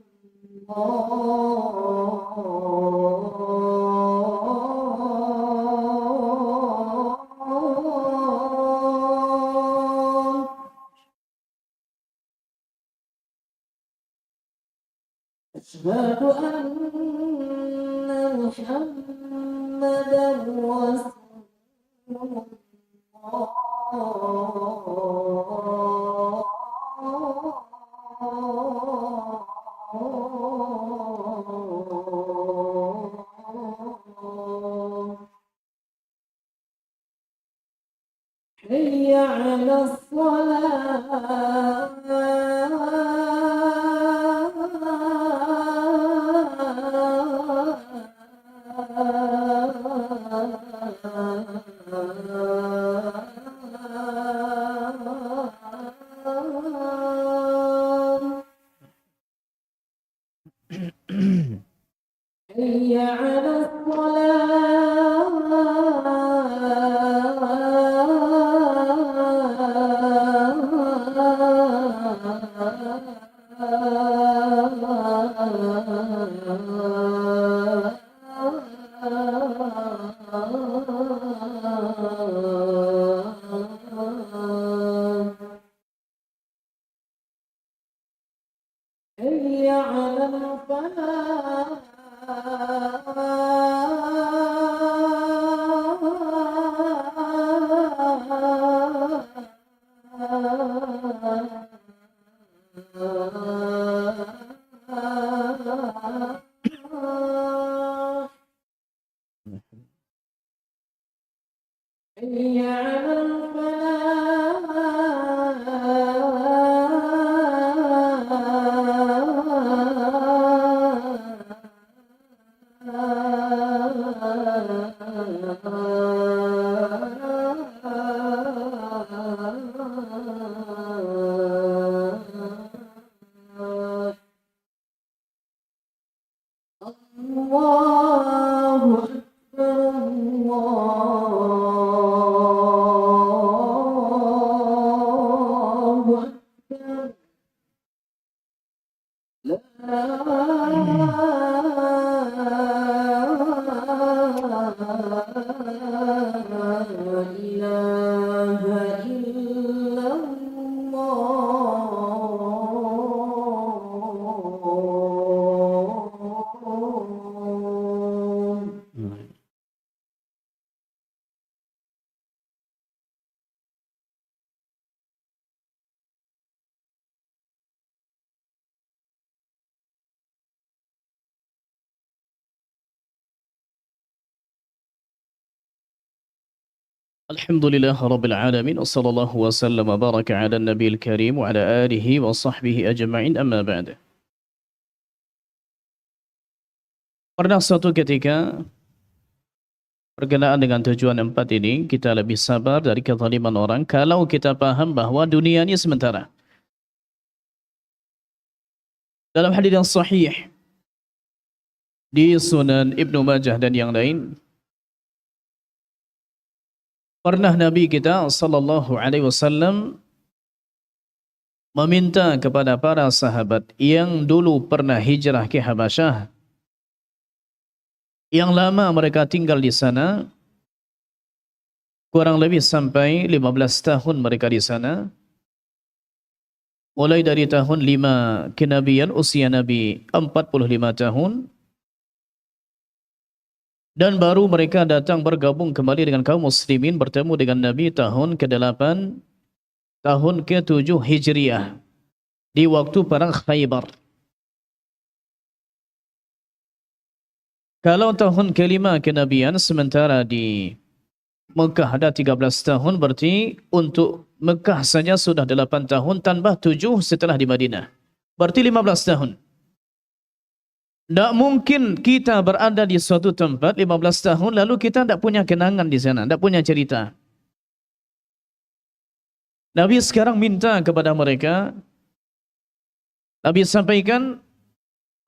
Asyhadu anna Muhammadan Rasulullah. Hayya 'alas salat. حي على حي على الفلاح حي على الفلاح الله أكبر الله أكبر لا إله إلا الله. Alhamdulillah Rabbil Alamin. Wassallallahu wasallam wa baraka ala Nabiil Karim wa ala alihi wa sahbihi ajma'in, amma ba'd. Pernah suatu ketika berkenaan dengan tujuan 4 ini, kita lebih sabar dari kezaliman orang kalau kita paham bahwa dunia ini sementara. Dalam hadis yang sahih di Sunan Ibnu Majah dan yang lain, pernah Nabi kita sallallahu alaihi wasallam meminta kepada para sahabat yang dulu pernah hijrah ke Habasyah, yang lama mereka tinggal di sana, kurang lebih sampai 15 tahun mereka di sana. Mulai dari tahun 5 kenabian, usia Nabi 45 tahun. Dan baru mereka datang bergabung kembali dengan kaum muslimin, bertemu dengan Nabi tahun ke-8, tahun ke-7 Hijriah, di waktu perang Khaybar. Kalau tahun ke-5 kenabian, sementara di Mekah ada 13 tahun, berarti untuk Mekah saja sudah 8 tahun, tambah 7 setelah di Madinah. Berarti 15 tahun. Tak mungkin kita berada di suatu tempat 15 tahun lalu kita tak punya kenangan di sana, tak punya cerita. Nabi sekarang minta kepada mereka, Nabi sampaikan,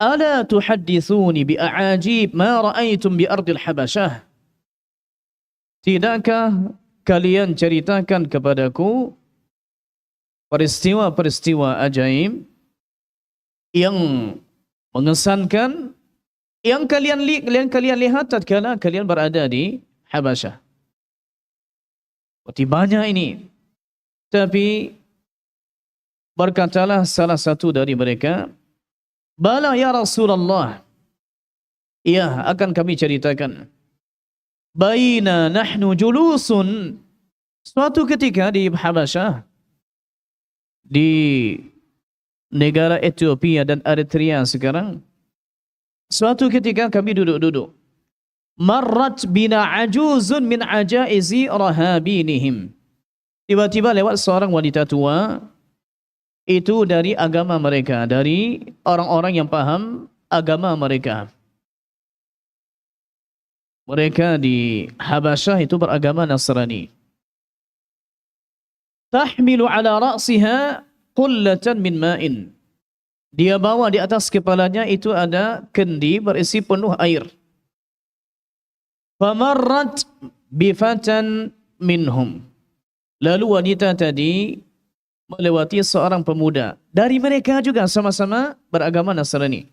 "Ala tuhaddithuni bi'ajib ma ra'aitum bi ardil Habasyah?" Tidakkah kalian ceritakan kepadaku peristiwa-peristiwa ajaib yang mengesankan yang kalian lihat tatkala kalian berada di Habasyah? Berarti banyak ini. Tapi berkatalah salah satu dari mereka, "Bala ya Rasulullah." Ya, akan kami ceritakan. Baina nahnu julusun. Suatu ketika di Habasyah, di negara Ethiopia dan Eritrea sekarang, suatu ketika kami duduk-duduk. Marrat bina ajuzun min ajaizi rahabinihim. Tiba-tiba lewat seorang wanita tua, itu dari agama mereka, dari orang-orang yang paham agama mereka. Mereka di Habasyah itu beragama Nasrani. Tahmilu ala ra'siha qullatan min ma'in. Dia bawa di atas kepalanya itu ada kendi berisi penuh air. Famarrat bifatan minhum. Lalu wanita tadi melewati seorang pemuda. Dari mereka juga sama-sama beragama Nasrani.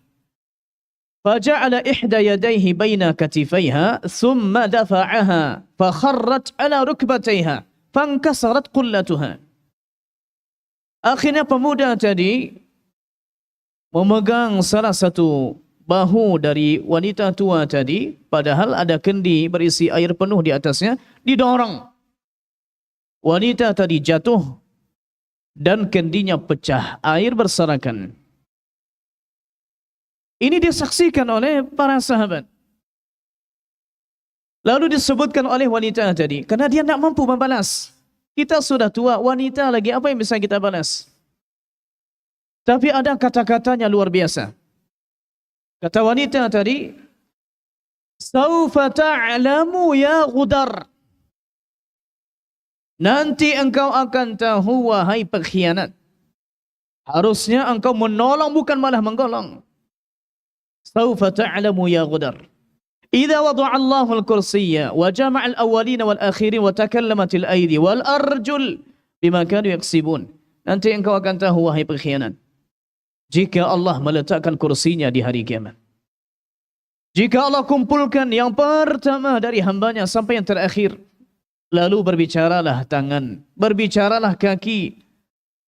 Faja'ala ihda yadayhi baina katifaiha thumma dafa'aha fakharrat ala rukbatayha fankasarat qullatuha. Akhirnya pemuda tadi memegang salah satu bahu dari wanita tua tadi, padahal ada kendi berisi air penuh di atasnya, didorong. Wanita tadi jatuh dan kendinya pecah, air berserakan. Ini disaksikan oleh para sahabat. Lalu disebutkan oleh wanita tadi, karena dia tidak mampu membalas. Kita sudah tua, wanita lagi, apa yang bisa kita balas? Tapi ada kata-katanya luar biasa. Kata wanita tadi, "Saufa ta'lamu ya Ghudar." Nanti engkau akan tahu wahai pengkhianat. Harusnya engkau menolong bukan malah menggolong. Saufa ta'lamu ya Ghudar. Idza wada'a Allahu al-kursiyya wa jama'a al-awwalin wal akhirin wa takallamat al-aydi wal arjul bima kanu yaksibun. Nanti engkau akan tahu wahai pengkhianat. Jika Allah meletakkan kursinya di hari kiamat. Jika Allah kumpulkan yang pertama dari hambanya sampai yang terakhir. Lalu berbicaralah tangan, berbicaralah kaki.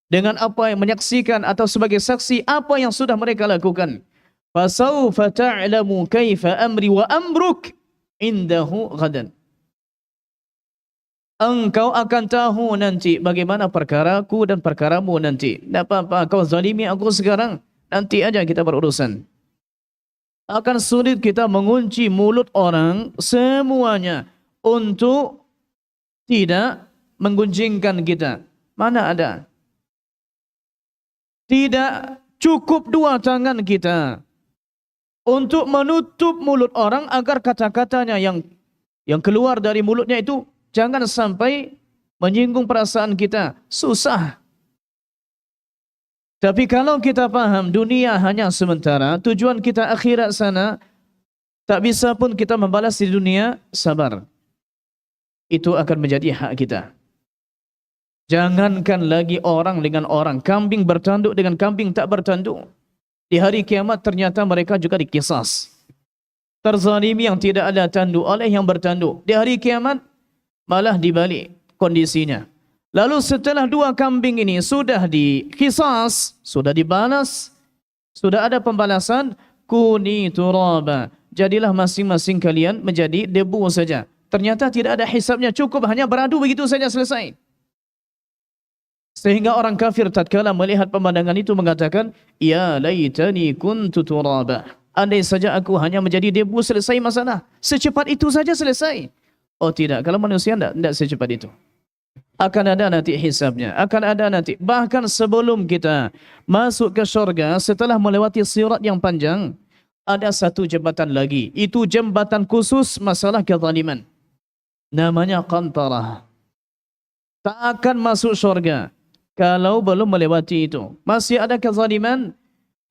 Dengan apa yang menyaksikan atau sebagai saksi apa yang sudah mereka lakukan. Fasawfa ta'lamu kaifa amri wa amruk indahu ghadan. Engkau akan tahu nanti bagaimana perkaraku dan perkaramu nanti. Tak apa-apa, kau zalimi aku sekarang. Nanti aja kita berurusan. Akan sulit kita mengunci mulut orang semuanya untuk tidak menggunjingkan kita. Mana ada? Tidak cukup dua tangan kita untuk menutup mulut orang agar kata-katanya yang keluar dari mulutnya itu jangan sampai menyinggung perasaan kita. Susah. Tapi kalau kita paham dunia hanya sementara, tujuan kita akhirat sana, tak bisa pun kita membalas di dunia, sabar. Itu akan menjadi hak kita. Jangankan lagi orang dengan orang, kambing bertanduk dengan kambing tak bertanduk. Di hari kiamat ternyata mereka juga dikisas. Terzalimi yang tidak ada tanduk oleh yang bertanduk. Di hari kiamat malah dibalik kondisinya. Lalu setelah dua kambing ini sudah dikisas, sudah dibalas, sudah ada pembalasan, kuni turaba. Jadilah masing-masing kalian menjadi debu saja. Ternyata tidak ada hisabnya, cukup hanya beradu begitu saja selesai. Sehingga orang kafir tatkala melihat pemandangan itu mengatakan, ya laitani kuntu turaba. Andai saja aku hanya menjadi debu, selesai masalah. Secepat itu saja selesai. Oh tidak, kalau manusia tidak secepat itu. Akan ada nanti hisabnya, akan ada nanti. Bahkan sebelum kita masuk ke syurga, setelah melewati sirat yang panjang, ada satu jembatan lagi. Itu jembatan khusus masalah kezaliman. Namanya qantarah. Tak akan masuk syurga kalau belum melewati itu. Masih ada kezaliman,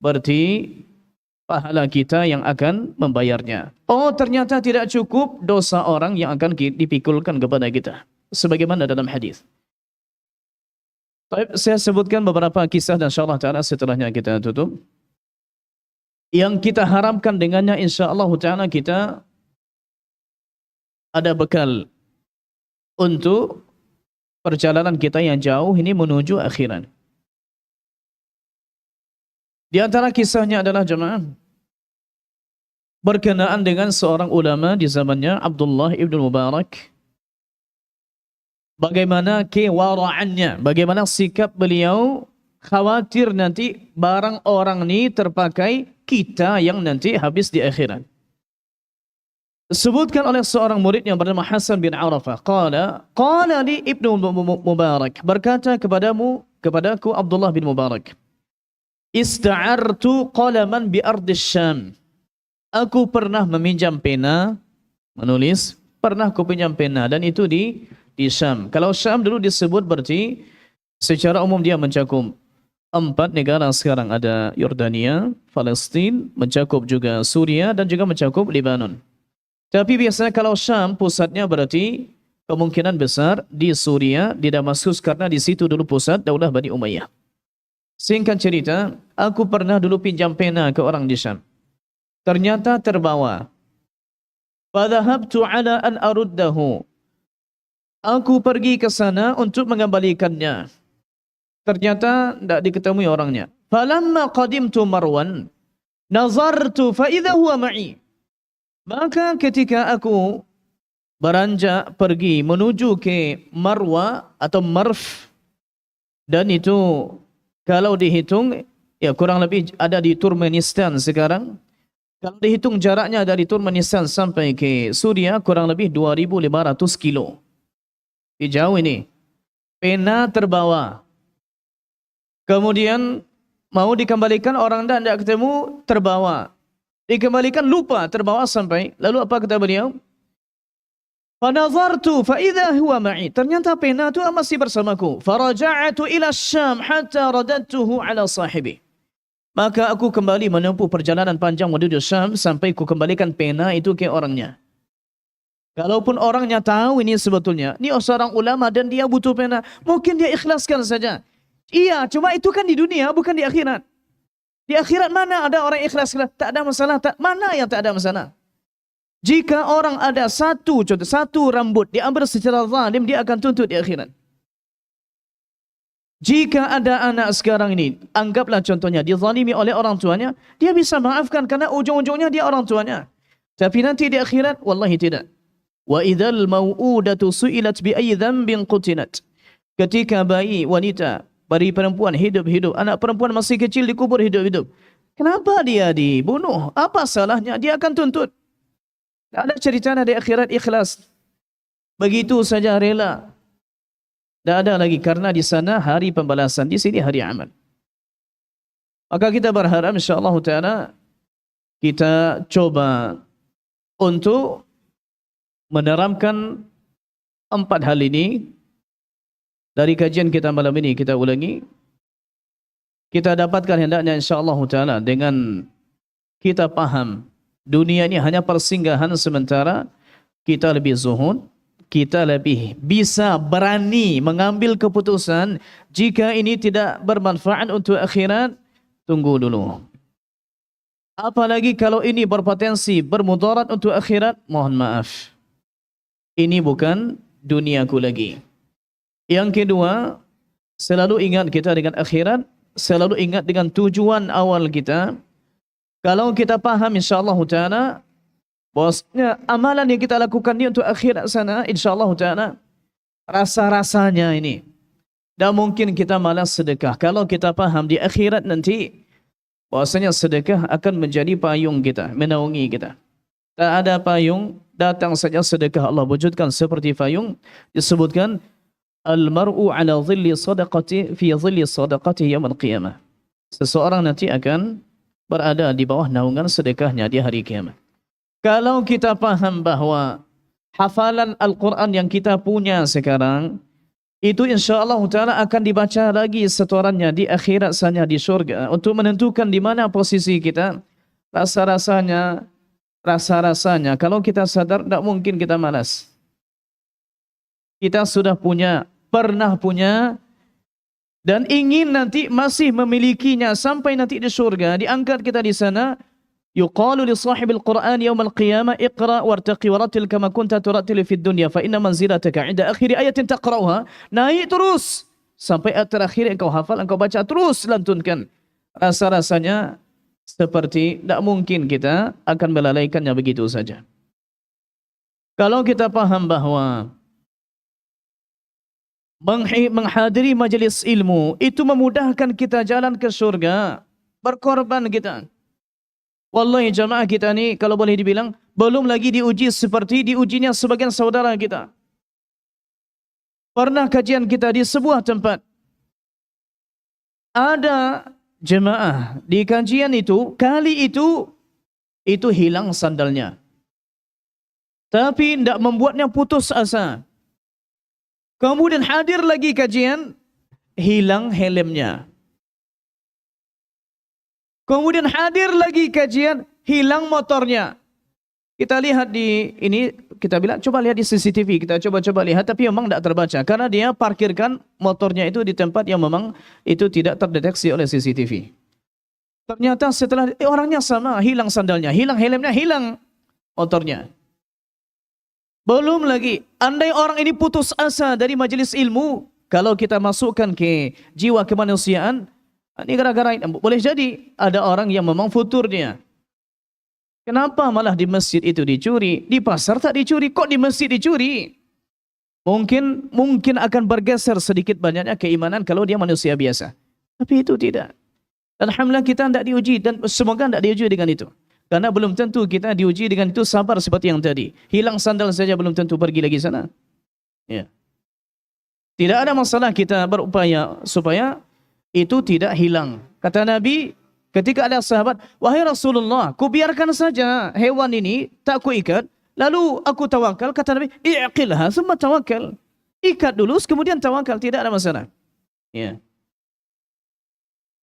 berarti pahala kita yang akan membayarnya. Oh ternyata tidak cukup dosa orang yang akan dipikulkan kepada kita. Sebagaimana dalam hadis. Baik, saya sebutkan beberapa kisah dan insyaAllah ta'ala setelahnya kita tutup. Yang kita harapkan dengannya insyaAllah ta'ala kita ada bekal untuk perjalanan kita yang jauh ini menuju akhirat. Di antara kisahnya adalah jemaah berkenaan dengan seorang ulama di zamannya Abdullah ibn Mubarak. Bagaimana kewara'annya, bagaimana sikap beliau khawatir nanti barang orang ini terpakai kita yang nanti habis di akhirat. Disebutkan oleh seorang murid yang bernama Hasan bin Arafah. Qala li Ibnu Mubarak, berkata kepadaku Abdullah bin Mubarak, ista'artu qalaman bi ardis Syam. Aku pernah meminjam pena, menulis, pernah aku pinjam pena dan itu di Syam. Kalau Syam dulu disebut berarti secara umum dia mencakup 4 negara sekarang, ada Yordania, Palestin, mencakup juga Suria dan juga mencakup Lebanon. Tapi biasanya kalau Syam pusatnya berarti kemungkinan besar di Suria, di Damaskus, karena di situ dulu pusat Daulah Bani Umayyah. Singkat cerita, aku pernah dulu pinjam pena ke orang di Syam. Ternyata terbawa. Fadhahabtu ala an aruddahu. Aku pergi ke sana untuk mengembalikannya. Ternyata tidak diketemui orangnya. Falamma qadimtu Marwan, nazartu fa idza huwa ma'i. Maka ketika aku beranjak pergi menuju ke Marwa atau Marf, dan itu kalau dihitung ya kurang lebih ada di Turkmenistan sekarang. Kalau dihitung jaraknya dari Turkmenistan sampai ke Suria kurang lebih 2.500 kilo. Jauh ini. Pena terbawa. Kemudian mau dikembalikan, orang tidak ketemu, terbawa. Dikembalikan, lupa, terbawa sampai. Lalu apa kata beliau? Fanazartu fa idza huwa ma'i. Ternyata pena itu masih bersamaku. Faraja'tu ila Syam hatta radadtuhu ala sahibi. Maka aku kembali menempuh perjalanan panjang menuju Syam sampai ku kembalikan pena itu ke orangnya. Kalaupun orangnya tahu ini sebetulnya, ini seorang ulama dan dia butuh pena, mungkin dia ikhlaskan saja. Iya, cuma itu kan di dunia, bukan di akhirat. Di akhirat mana ada orang ikhlas? Tak ada masalah. Mana yang tak ada masalah? Jika orang ada satu rambut diambil secara zalim, dia akan tuntut di akhirat. Jika ada anak sekarang ini, anggaplah contohnya dizalimi oleh orang tuanya, dia bisa maafkan karena ujung-ujungnya dia orang tuanya. Tapi nanti di akhirat, wallahi tidak. Wa idzal mau'udatu su'ilat bi ayyi dhanbin qutilat. Ketika bayi wanita, bayi perempuan hidup-hidup, anak perempuan masih kecil dikubur hidup-hidup. Kenapa dia dibunuh? Apa salahnya? Dia akan tuntut. Tak ada cerita di akhirat ikhlas. Begitu saja rela. Tak ada lagi, karena di sana hari pembalasan, di sini hari amal. Maka kita berharap insyaAllah ta'ala kita coba untuk menerapkan 4 hal ini. Dari kajian kita malam ini kita ulangi. Kita dapatkan hendaknya insyaAllah ta'ala dengan kita paham dunia ini hanya persinggahan sementara, kita lebih zuhud, kita lebih bisa berani mengambil keputusan. Jika ini tidak bermanfaat untuk akhirat, tunggu dulu. Apalagi kalau ini berpotensi bermudarat untuk akhirat, mohon maaf, ini bukan duniaku lagi. Yang kedua, selalu ingat kita dengan akhirat, selalu ingat dengan tujuan awal kita. Kalau kita paham insyaAllah ta'ala bahwasanya amalan yang kita lakukan ini untuk akhirat sana, insyaAllah ta'ala rasa-rasanya ini dan mungkin kita malas sedekah. Kalau kita paham di akhirat nanti bahwasanya sedekah akan menjadi payung kita, menaungi kita. Tak ada payung, datang saja sedekah Allah wujudkan seperti payung. Disebutkan al-mar'u ala dhilli sadaqati fi dhilli sadaqati yaumil qiyamah. Seseorang nanti akan berada di bawah naungan sedekahnya di hari kiamat. Kalau kita paham bahwa hafalan Al-Quran yang kita punya sekarang itu insyaAllah ta'ala akan dibaca lagi setorannya di akhirat sana di syurga, untuk menentukan di mana posisi kita. Rasa-rasanya kalau kita sadar, tidak mungkin kita malas. Kita sudah punya, pernah punya, dan ingin nanti masih memilikinya sampai nanti di syurga, diangkat kita di sana. Yuqalu li sahibil Qur'an yawmal qiyamah iqra wartaqi warattil kama kunta turattil fid dunya fa inna manzilataka 'inda akhir ayatin taqra'uha. Naik terus sampai ayat terakhir engkau hafal, engkau baca terus, lantunkan. Rasa-rasanya seperti tidak mungkin kita akan melalaikannya begitu saja. Kalau kita paham bahwa menghadiri majelis ilmu itu memudahkan kita jalan ke surga, berkorban kita. Wallahi jamaah kita ni kalau boleh dibilang belum lagi diuji seperti diujinya sebagian saudara kita. Pernah kajian kita di sebuah tempat, ada jemaah di kajian itu, kali itu hilang sandalnya, tapi tidak membuatnya putus asa. Kemudian hadir lagi kajian, hilang helmnya. Kemudian hadir lagi kajian, hilang motornya. Kita lihat di ini, kita bilang coba lihat di CCTV, kita coba lihat, tapi memang tidak terbaca karena dia parkirkan motornya itu di tempat yang memang itu tidak terdeteksi oleh CCTV. Ternyata setelah orangnya sama, hilang sandalnya, hilang helmnya, hilang motornya. Belum lagi, andai orang ini putus asa dari majelis ilmu, kalau kita masukkan ke jiwa kemanusiaan, ini gara-gara boleh jadi ada orang yang memang futur dia. Kenapa malah di masjid itu dicuri? Di pasar tak dicuri, kok di masjid dicuri? Mungkin akan bergeser sedikit banyaknya keimanan kalau dia manusia biasa. Tapi itu tidak. Dan alhamdulillah kita tidak diuji dan semoga tidak diuji dengan itu. Karena belum tentu kita diuji dengan itu sabar seperti yang tadi. Hilang sandal saja belum tentu pergi lagi sana. Ya. Tidak ada masalah kita berupaya supaya itu tidak hilang. Kata Nabi, ketika ada sahabat, wahai Rasulullah, ku biarkan saja hewan ini, tak ku ikat, lalu aku tawakal. Kata Nabi, i'qilha, summa tawakal. Ikat dulu, kemudian tawakal, tidak ada masalah. Ya.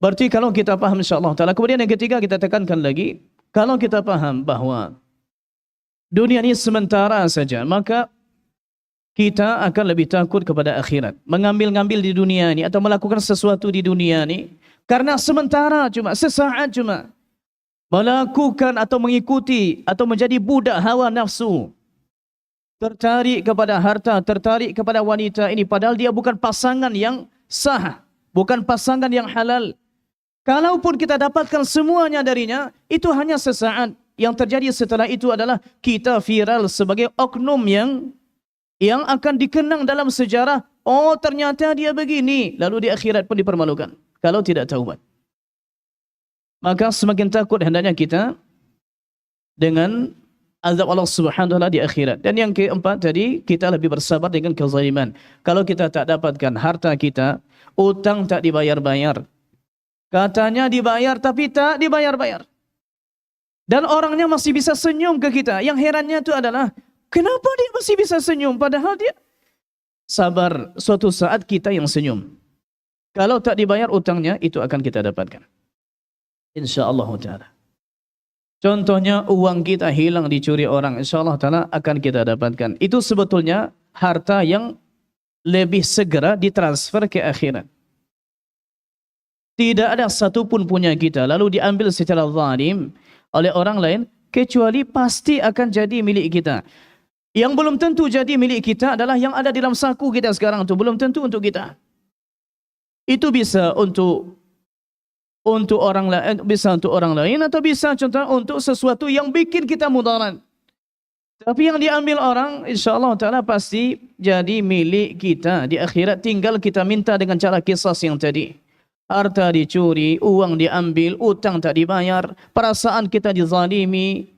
Berarti kalau kita paham insyaAllah ta'ala. Kemudian yang ketiga kita tekankan lagi, kalau kita paham bahwa dunia ini sementara saja, maka kita akan lebih takut kepada akhirat. Mengambil-ngambil di dunia ini atau melakukan sesuatu di dunia ini karena sementara cuma, sesaat cuma. Melakukan atau mengikuti atau menjadi budak hawa nafsu. Tertarik kepada harta, tertarik kepada wanita ini padahal dia bukan pasangan yang sah, bukan pasangan yang halal. Kalaupun kita dapatkan semuanya darinya, itu hanya sesaat. Yang terjadi setelah itu adalah kita viral sebagai oknum yang akan dikenang dalam sejarah. Oh, ternyata dia begini. Lalu di akhirat pun dipermalukan kalau tidak taubat. Maka semakin takut hendaknya kita dengan azab Allah Subhanahu wa taala di akhirat. Dan yang keempat tadi, kita lebih bersabar dengan kezaliman. Kalau kita tak dapatkan harta kita, utang tak dibayar-bayar. Katanya dibayar tapi tak dibayar-bayar. Dan orangnya masih bisa senyum ke kita. Yang herannya itu adalah kenapa dia masih bisa senyum padahal dia sabar. Suatu saat kita yang senyum. Kalau tak dibayar utangnya, itu akan kita dapatkan. InsyaAllah ta'ala. Contohnya uang kita hilang dicuri orang. InsyaAllah ta'ala akan kita dapatkan. Itu sebetulnya harta yang lebih segera ditransfer ke akhirat. Tidak ada satupun punya kita lalu diambil secara zalim oleh orang lain kecuali pasti akan jadi milik kita. Yang belum tentu jadi milik kita adalah yang ada di dalam saku kita sekarang itu belum tentu untuk kita. Itu bisa untuk orang lain, bisa untuk orang lain atau bisa contoh untuk sesuatu yang bikin kita mudarat. Tapi yang diambil orang insyaallah taala pasti jadi milik kita di akhirat, tinggal kita minta dengan cara qisas yang tadi. Harta dicuri, uang diambil, utang tak dibayar, perasaan kita dizalimi,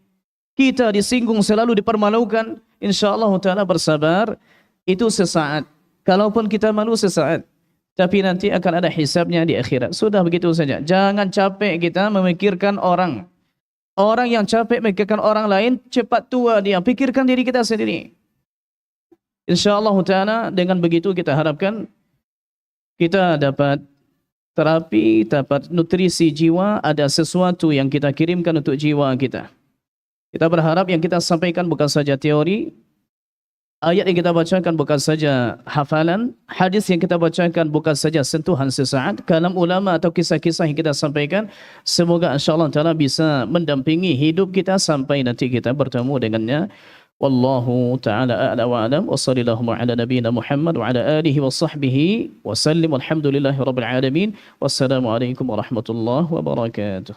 kita disinggung selalu dipermalukan. InsyaAllah ta'ala bersabar, itu sesaat. Kalaupun kita malu sesaat, tapi nanti akan ada hisabnya di akhirat. Sudah begitu saja. Jangan capek kita memikirkan orang. Orang yang capek memikirkan orang lain, cepat tua dia. Pikirkan diri kita sendiri. InsyaAllah ta'ala dengan begitu kita harapkan kita dapat terapi, dapat nutrisi jiwa, ada sesuatu yang kita kirimkan untuk jiwa kita. Kita berharap yang kita sampaikan bukan saja teori, ayat yang kita bacakan bukan saja hafalan, hadis yang kita bacakan bukan saja sentuhan sesaat, kalam ulama atau kisah-kisah yang kita sampaikan, semoga insyaAllah ta'ala bisa mendampingi hidup kita sampai nanti kita bertemu dengannya. Wallahu ta'ala a'la wa a'lam wa sallallahu ala nabiyyina Muhammad wa ala alihi wa sahbihi wa sallim walhamdulillahi rabbil alamin. Wassalamualaikum warahmatullahi wabarakatuh.